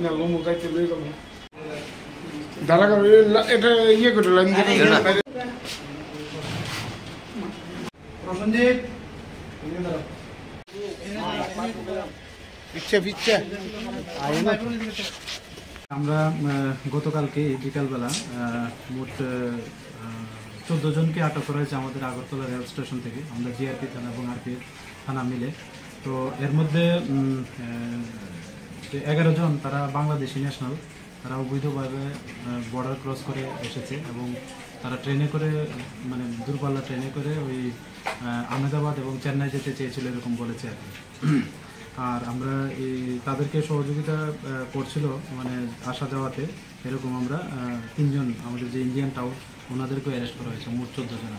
না লোমো যাইতে লই গেল দাঁড়া এটা ইয়ে করে লাইন প্রসঞ্জিৎ ইচ্ছা আমরা গতকালকে বিকালবেলা মোট 14 জনকে আটক করা হয়েছে আমাদের আগরতলা রেল স্টেশন থেকে। আমরা জিআরপি থানা এবং আরপি থানা মিলে। তো এর মধ্যে 11 জন তারা বাংলাদেশি ন্যাশনাল, তারা অবৈধভাবে বর্ডার ক্রস করে এসেছে এবং তারা ট্রেনে করে মানে দূরপাল্লা ট্রেনে করে ওই আহমেদাবাদ এবং চেন্নাই যেতে চেয়েছিল এরকম বলেছে আর কি। আর আমরা তাদেরকে সহযোগিতা করছিল মানে আসা যাওয়াতে, এরকম আমরা 3 জন আমাদের যে ইন্ডিয়ান টাউন ওনাদেরকেও অ্যারেস্ট করা হয়েছে, মোট 14 জন।